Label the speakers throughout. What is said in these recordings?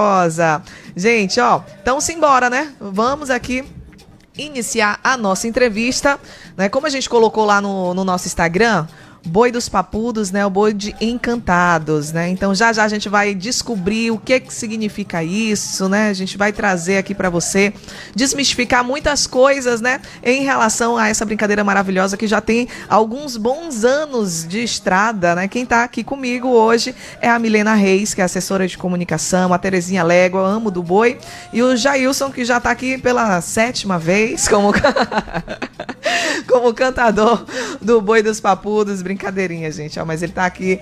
Speaker 1: Rosa. Gente, ó, então simbora, né? Vamos aqui iniciar a nossa entrevista, né? Como a gente colocou lá no nosso Instagram, Boi dos Papudos, né? O Boi de Encantados, né? Então já a gente vai descobrir o que significa isso, né? A gente vai trazer aqui para você, desmistificar muitas coisas, né? Em relação a essa brincadeira maravilhosa que já tem alguns bons anos de estrada, né? Quem tá aqui comigo hoje é a Milena Reis, que é assessora de comunicação, a Terezinha Légua, amo do boi, e o Jailson, que já tá aqui pela 7ª vez como cantador do Boi dos Papudos. Brincadeirinha, gente, ó, mas ele tá aqui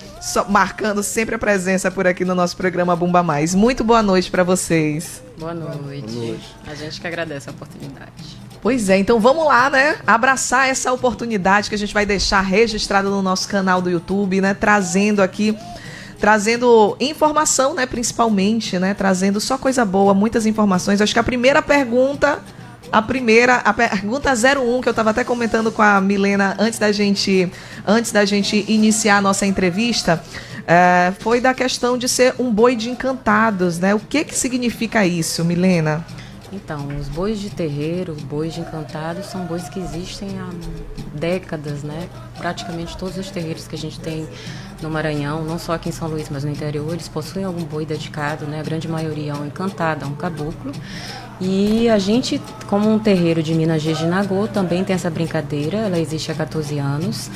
Speaker 1: marcando sempre a presença por aqui no nosso programa Bumba Mais. Muito boa noite para vocês.
Speaker 2: Boa noite. A gente que agradece a oportunidade.
Speaker 1: Pois é, então vamos lá, né? Abraçar essa oportunidade que a gente vai deixar registrada no nosso canal do YouTube, né? Trazendo informação, né? Principalmente, né? Trazendo só coisa boa, muitas informações. Acho que a pergunta 01, que eu estava até comentando com a Milena antes da gente iniciar a nossa entrevista, foi da questão de ser um boi de encantados, né? O que significa isso, Milena?
Speaker 2: Então, os bois de terreiro, bois de encantados, são bois que existem há décadas, né? Praticamente todos os terreiros que a gente tem no Maranhão, não só aqui em São Luís, mas no interior, eles possuem algum boi dedicado, né? A grande maioria é um encantado, é um caboclo. E a gente, como um terreiro de Minas Gerais de Nagô, também tem essa brincadeira, ela existe há 14 anos.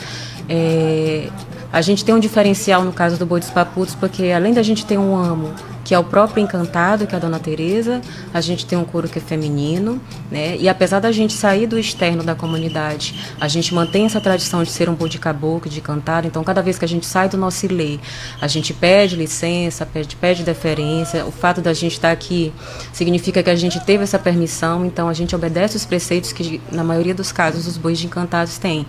Speaker 2: A gente tem um diferencial no caso do Boi dos Papudos, porque além da gente ter um amo, que é o próprio encantado, que é a Dona Tereza, a gente tem um coro que é feminino, né? E apesar da gente sair do externo da comunidade, a gente mantém essa tradição de ser um boi de caboclo, de cantado. Então, cada vez que a gente sai do nosso ilê, a gente pede licença, pede deferência. O fato da gente estar aqui significa que a gente teve essa permissão, então a gente obedece os preceitos que, na maioria dos casos, os bois de encantados têm.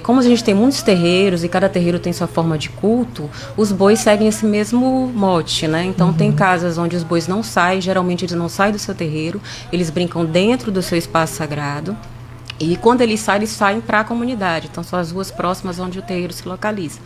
Speaker 2: Como a gente tem muitos terreiros e cada terreiro tem sua forma de culto, os bois seguem esse mesmo mote, né? Então, tem casas onde os bois não saem, geralmente eles não saem do seu terreiro, eles brincam dentro do seu espaço sagrado. E quando eles saem para a comunidade. Então, são as ruas próximas onde o terreiro se localiza.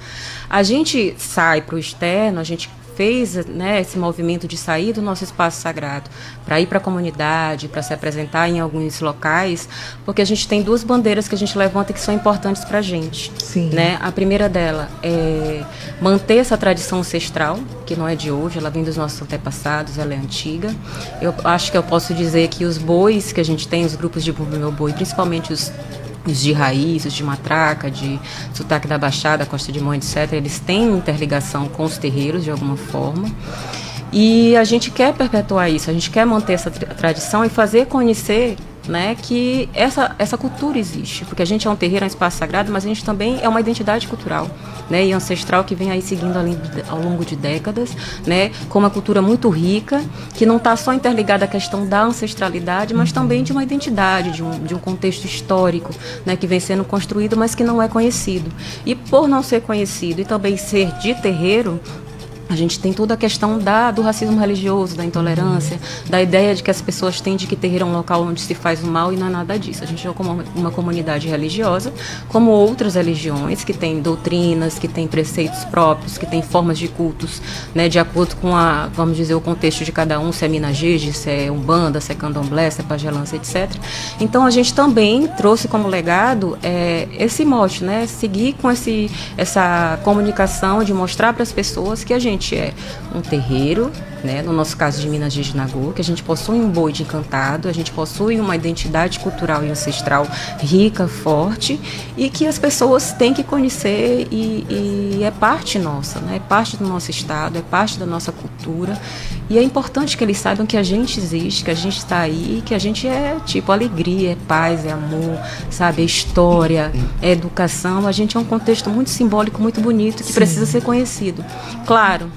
Speaker 2: A gente sai para o externo, a gente fez, né, esse movimento de sair do nosso espaço sagrado para ir para a comunidade, para se apresentar em alguns locais, porque a gente tem duas bandeiras que a gente levanta que são importantes para a gente.
Speaker 1: Sim.
Speaker 2: Né? A primeira dela é manter essa tradição ancestral, que não é de hoje, ela vem dos nossos antepassados, ela é antiga. Eu acho que eu posso dizer que os bois que a gente tem, os grupos de Bumba Meu Boi, principalmente os de raiz, os de matraca, de sotaque da Baixada, Costa de Mãe, etc., eles têm interligação com os terreiros de alguma forma. E a gente quer perpetuar isso, a gente quer manter essa tradição e fazer conhecer, né, que essa cultura existe, porque a gente é um terreiro, é um espaço sagrado, mas a gente também é uma identidade cultural, né, e ancestral que vem aí seguindo ao longo de décadas, né, com uma cultura muito rica, que não está só interligada à questão da ancestralidade, mas também de uma identidade, de um contexto histórico, né, que vem sendo construído, mas que não é conhecido. E por não ser conhecido e também ser de terreiro, a gente tem toda a questão do racismo religioso, da intolerância, da ideia de que as pessoas têm de que terreiro é um local onde se faz o mal, e não é nada disso. A gente é como uma comunidade religiosa, como outras religiões, que têm doutrinas, que têm preceitos próprios, que têm formas de cultos, né, de acordo com vamos dizer, o contexto de cada um, se é Minas Gerais, se é Umbanda, se é Candomblé, se é Pajelança, etc. Então a gente também trouxe como legado esse mote, né, seguir com essa comunicação de mostrar para as pessoas que a gente é um terreiro, né, no nosso caso de Minas Gerais de Nagô, que a gente possui um boi de encantado, a gente possui uma identidade cultural e ancestral rica, forte, e que as pessoas têm que conhecer e é parte nossa, né, é parte do nosso estado, é parte da nossa cultura, e é importante que eles saibam que a gente existe, que a gente está aí, que a gente é tipo alegria, é paz, é amor, sabe, é história, é educação. A gente é um contexto muito simbólico, muito bonito, que precisa ser conhecido. Claro,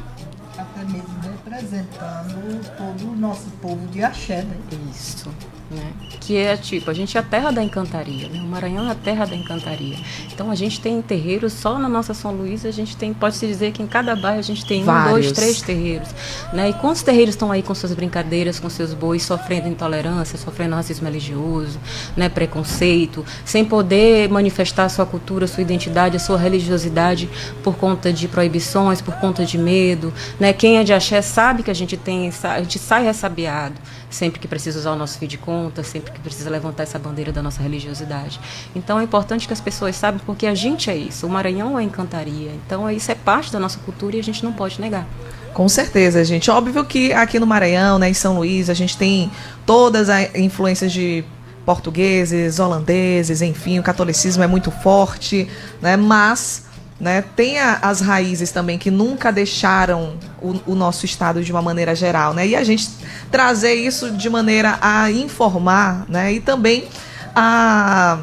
Speaker 3: até mesmo representando todo o nosso povo de axé, né?
Speaker 2: isso, né? Que é tipo, a gente é a terra da encantaria, né? O Maranhão é a terra da encantaria. Então a gente tem terreiros, só na nossa São Luís a gente tem, pode-se dizer que em cada bairro a gente tem
Speaker 1: vários.
Speaker 2: 1, 2, 3 terreiros, né? E quantos terreiros estão aí com suas brincadeiras, com seus bois, sofrendo intolerância, sofrendo racismo religioso, né? Preconceito, sem poder manifestar a sua cultura, a sua identidade, a sua religiosidade por conta de proibições, por conta de medo, né? Quem é de axé sabe que a gente tem a gente sai ressabiado sempre que precisa usar o nosso fio de conta, sempre que precisa levantar essa bandeira da nossa religiosidade. Então é importante que as pessoas saibam, porque a gente é isso, o Maranhão é encantaria, então isso é parte da nossa cultura e a gente não pode negar.
Speaker 1: Com certeza, gente. Óbvio que aqui no Maranhão, né, em São Luís, a gente tem todas as influências de portugueses, holandeses, enfim, o catolicismo é muito forte, né, mas, né, tem as raízes também que nunca deixaram o nosso estado de uma maneira geral, né, e a gente trazer isso de maneira a informar, né, e também a...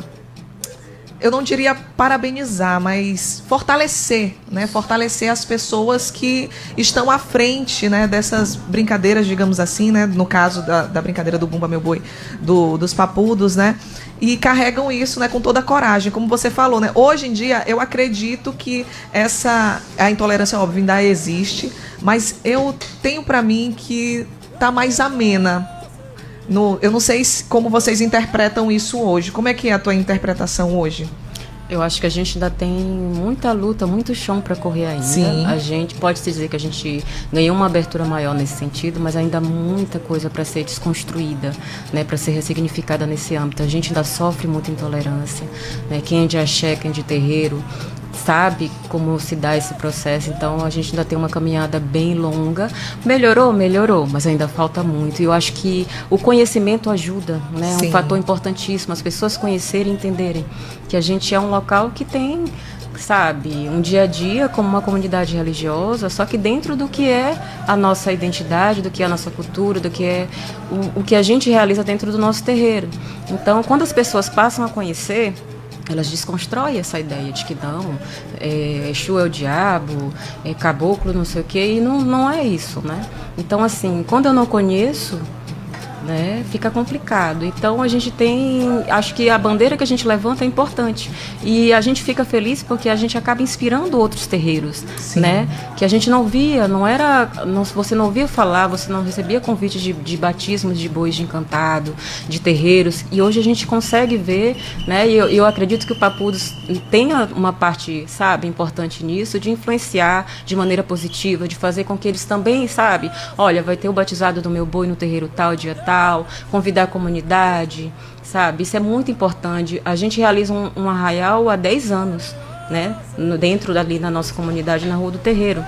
Speaker 1: eu não diria parabenizar, mas fortalecer, né? Fortalecer as pessoas que estão à frente, né, dessas brincadeiras, digamos assim, né? No caso da brincadeira do Bumba Meu Boi, dos papudos, né? E carregam isso, né, com toda a coragem, como você falou, né? Hoje em dia, eu acredito que a intolerância, óbvio, ainda existe, mas eu tenho para mim que tá mais amena. Eu não sei como vocês interpretam isso hoje. Como é que é a tua interpretação hoje?
Speaker 2: Eu acho que a gente ainda tem muita luta, muito chão para correr ainda.
Speaker 1: Sim.
Speaker 2: A gente pode dizer que a gente ganhou uma abertura maior nesse sentido, mas ainda há muita coisa para ser desconstruída, né, para ser ressignificada nesse âmbito. A gente ainda sofre muita intolerância, né? Quem é de axé, quem é de terreiro, sabe como se dá esse processo. Então a gente ainda tem uma caminhada bem longa. Melhorou, mas ainda falta muito. E eu acho que o conhecimento ajuda, né? É
Speaker 1: Sim.
Speaker 2: um fator importantíssimo, as pessoas conhecerem e entenderem que a gente é um local que tem, sabe, um dia a dia como uma comunidade religiosa, só que dentro do que é a nossa identidade, do que é a nossa cultura, do que é o que a gente realiza dentro do nosso terreiro. Então, quando as pessoas passam a conhecer, elas desconstroem essa ideia de que não, Exu é o diabo, caboclo não sei o quê, e não é isso, né? Então, assim, quando eu não conheço, né, fica complicado. Então a gente acho que a bandeira que a gente levanta é importante e a gente fica feliz porque a gente acaba inspirando outros terreiros,
Speaker 1: Sim.
Speaker 2: né, que a gente não via, você não ouvia falar, você não recebia convites de batismos de bois de encantado, de terreiros, e hoje a gente consegue ver, né, e eu acredito que o Papudos tenha uma parte, sabe, importante nisso, de influenciar de maneira positiva, de fazer com que eles também, sabe, olha, vai ter o batizado do meu boi no terreiro tal, dia tal, convidar a comunidade, sabe? Isso é muito importante. A gente realiza um arraial há 10 anos, né? Dentro dali na nossa comunidade, na Rua do Terreiro.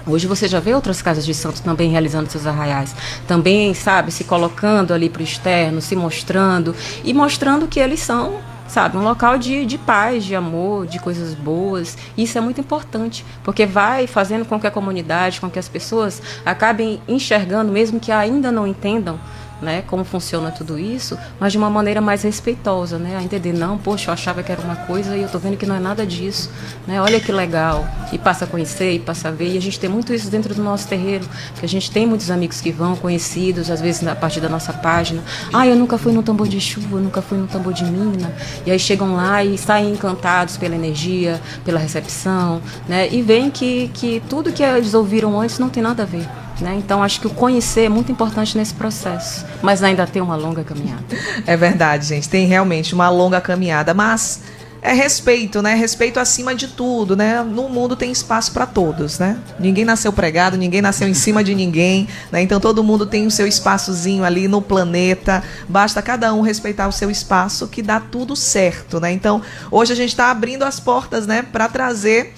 Speaker 2: Hoje você já vê outras casas de santos também realizando seus arraiais. Também, sabe, se colocando ali para o externo, se mostrando e mostrando que eles são, sabe, um local de paz, de amor, de coisas boas. Isso é muito importante, porque vai fazendo com que a comunidade, com que as pessoas acabem enxergando, mesmo que ainda não entendam, né, como funciona tudo isso, mas de uma maneira mais respeitosa, né, a entender, não, poxa, eu achava que era uma coisa e eu tô vendo que não é nada disso, né, olha que legal, e passa a conhecer, e passa a ver, e a gente tem muito isso dentro do nosso terreiro, que a gente tem muitos amigos que vão, conhecidos, às vezes a partir da nossa página, eu nunca fui no tambor de chuva, eu nunca fui no tambor de mina, e aí chegam lá e saem encantados pela energia, pela recepção, né, e veem que tudo que eles ouviram antes não tem nada a ver. Né? Então, acho que o conhecer é muito importante nesse processo, mas ainda tem uma longa caminhada.
Speaker 1: É verdade, gente, tem realmente uma longa caminhada, mas é respeito, né? Respeito acima de tudo, né? No mundo tem espaço para todos, né? Ninguém nasceu pregado, ninguém nasceu em cima de ninguém, né? Então todo mundo tem o seu espaçozinho ali no planeta, basta cada um respeitar o seu espaço que dá tudo certo, né? Então, hoje a gente está abrindo as portas, né, para trazer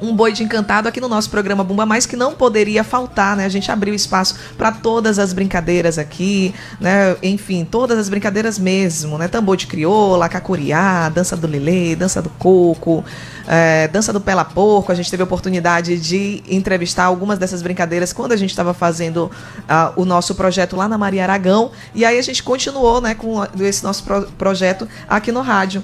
Speaker 1: um boi de encantado aqui no nosso programa Bumba Mais, que não poderia faltar, né? A gente abriu espaço para todas as brincadeiras aqui, né? Enfim, todas as brincadeiras mesmo, né? Tambor de crioula, cacuriá, dança do lelê, dança do coco, dança do pela porco. A gente teve a oportunidade de entrevistar algumas dessas brincadeiras quando a gente estava fazendo o nosso projeto lá na Maria Aragão, e aí a gente continuou, né, com esse nosso projeto aqui no rádio.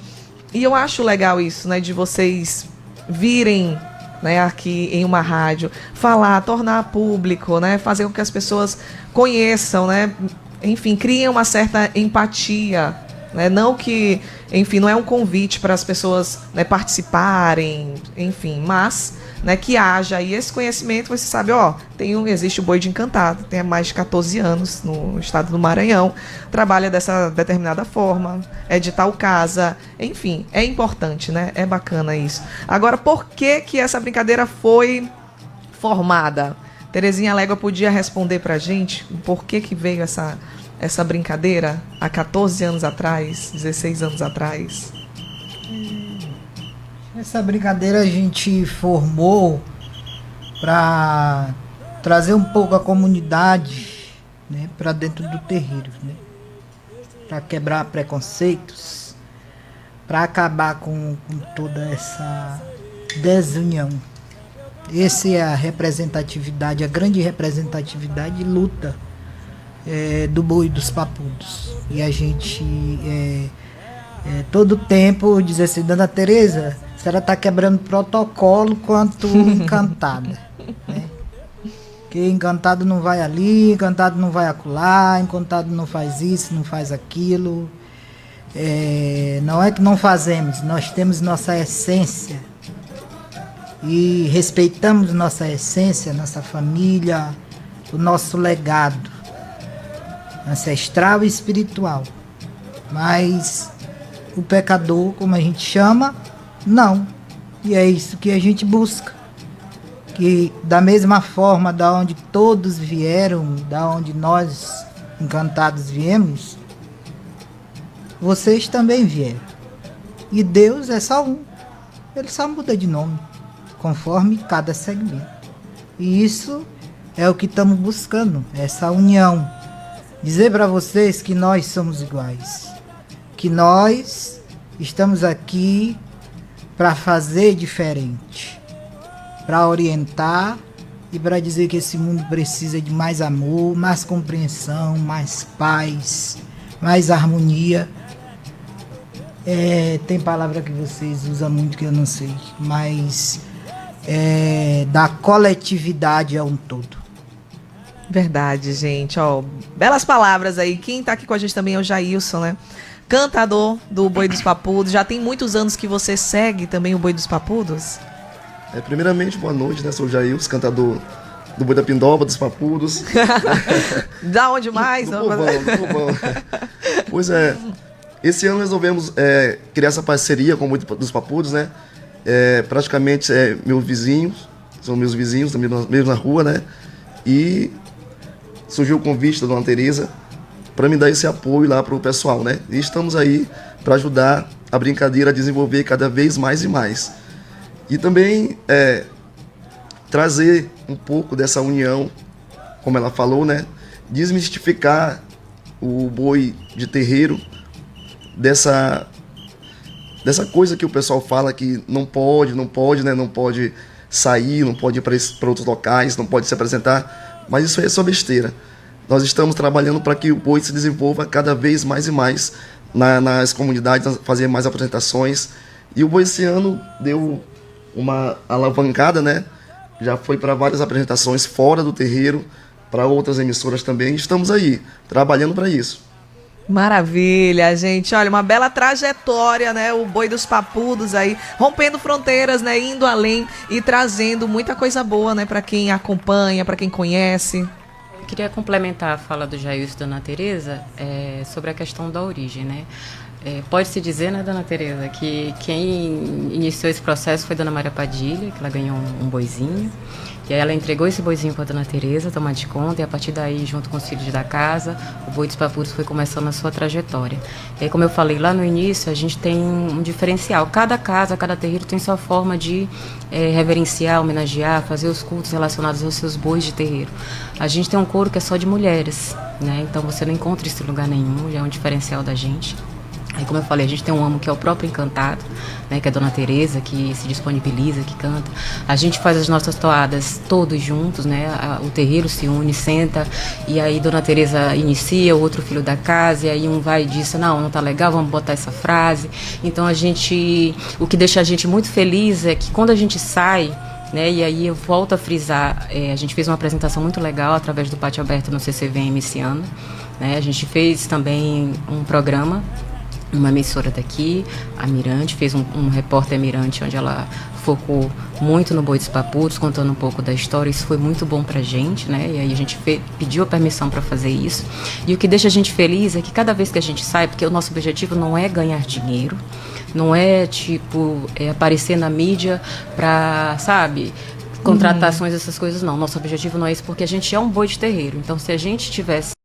Speaker 1: E eu acho legal isso, né, de vocês virem, né, aqui em uma rádio, falar, tornar público, né, fazer com que as pessoas conheçam, né, enfim, criem uma certa empatia, né, não que, enfim, não é um convite para as pessoas, né, participarem, enfim, mas, né, que haja aí esse conhecimento. Você sabe, existe o Boi de Encantado, tem há mais de 14 anos no estado do Maranhão, trabalha dessa determinada forma, é de tal casa, enfim, é importante, né, é bacana isso. Agora, por que essa brincadeira foi formada? Terezinha Légua podia responder pra gente o porquê que veio essa brincadeira há 14 anos atrás, 16 anos atrás?
Speaker 3: Essa brincadeira a gente formou para trazer um pouco a comunidade, né, para dentro do terreiro, né, para quebrar preconceitos, para acabar com toda essa desunião. Essa é a representatividade, a grande representatividade e luta do Boi dos Papudos. E a gente todo tempo diz assim: Dona Tereza, a senhora está quebrando protocolo quanto encantada, né? Que encantado não vai ali, encantado não vai acolá, encantado não faz isso, não faz aquilo. Não é que não fazemos, nós temos nossa essência e respeitamos nossa essência, nossa família, o nosso legado ancestral e espiritual. Mas o pecador, como a gente chama, não. E é isso que a gente busca. Que da mesma forma da onde todos vieram, da onde nós encantados viemos, vocês também vieram. E Deus é só um. Ele só muda de nome, conforme cada segmento. E isso é o que estamos buscando, essa união. Dizer para vocês que nós somos iguais. Que nós estamos aqui para fazer diferente. Para orientar e para dizer que esse mundo precisa de mais amor, mais compreensão, mais paz, mais harmonia. Tem palavra que vocês usam muito que eu não sei, mas da coletividade a um todo.
Speaker 1: Verdade, gente. Ó, belas palavras aí. Quem tá aqui com a gente também é o Jailson, né? Cantador do Boi dos Papudos. Já tem muitos anos que você segue também o Boi dos Papudos?
Speaker 4: Primeiramente, boa noite, né? Sou o Jailson, cantador do Boi da Pindoba, dos Papudos.
Speaker 1: Da onde mais?
Speaker 4: Do povão. Pois é, esse ano resolvemos criar essa parceria com o Boi dos Papudos, né? Praticamente meus vizinhos, são meus vizinhos da mesma rua, né? E surgiu o convite da Dona Tereza para me dar esse apoio lá para o pessoal, né? E estamos aí para ajudar a brincadeira a desenvolver cada vez mais e mais. E também trazer um pouco dessa união, como ela falou, né? Desmistificar o boi de terreiro, dessa coisa que o pessoal fala que não pode, né? Não pode sair, não pode ir para outros locais, não pode se apresentar, mas isso aí é só besteira. Nós estamos trabalhando para que o boi se desenvolva cada vez mais e mais nas comunidades, fazer mais apresentações. E o boi esse ano deu uma alavancada, né? Já foi para várias apresentações fora do terreiro, para outras emissoras também. Estamos aí, trabalhando para isso.
Speaker 1: Maravilha, gente. Olha, uma bela trajetória, né? O Boi dos Papudos aí, rompendo fronteiras, né? Indo além e trazendo muita coisa boa, né? Para quem acompanha, para quem conhece.
Speaker 2: Eu queria complementar a fala do Jailson e da Dona Tereza sobre a questão da origem, né? Pode-se dizer, né, Dona Tereza, que quem iniciou esse processo foi Dona Maria Padilha, que ela ganhou um boizinho. E aí ela entregou esse boizinho para a Dona Tereza tomar de conta, e a partir daí, junto com os filhos da casa, o Boi dos Papudos foi começando a sua trajetória. E aí, como eu falei lá no início, a gente tem um diferencial. Cada casa, cada terreiro tem sua forma de reverenciar, homenagear, fazer os cultos relacionados aos seus bois de terreiro. A gente tem um coro que é só de mulheres, né? Então você não encontra isso em lugar nenhum, já é um diferencial da gente. Aí, como eu falei, a gente tem um amo que é o próprio Encantado, né, que é a Dona Tereza, que se disponibiliza, que canta. A gente faz as nossas toadas todos juntos, né? O terreiro se une, senta, e aí Dona Tereza inicia, o outro filho da casa, e aí um vai e diz, não tá legal, vamos botar essa frase. Então o que deixa a gente muito feliz é que quando a gente sai, né, e aí eu volto a frisar, a gente fez uma apresentação muito legal através do Pátio Aberto no CCVM esse ano, né? A gente fez também um programa, uma emissora daqui, a Mirante, fez um repórter Mirante, onde ela focou muito no Boi dos Papudos, contando um pouco da história. Isso foi muito bom pra gente, né? E aí a gente pediu a permissão para fazer isso. E o que deixa a gente feliz é que cada vez que a gente sai, porque o nosso objetivo não é ganhar dinheiro, não é, aparecer na mídia pra, sabe, contratações, essas coisas não. Nosso objetivo não é isso, porque a gente é um boi de terreiro. Então, se a gente tivesse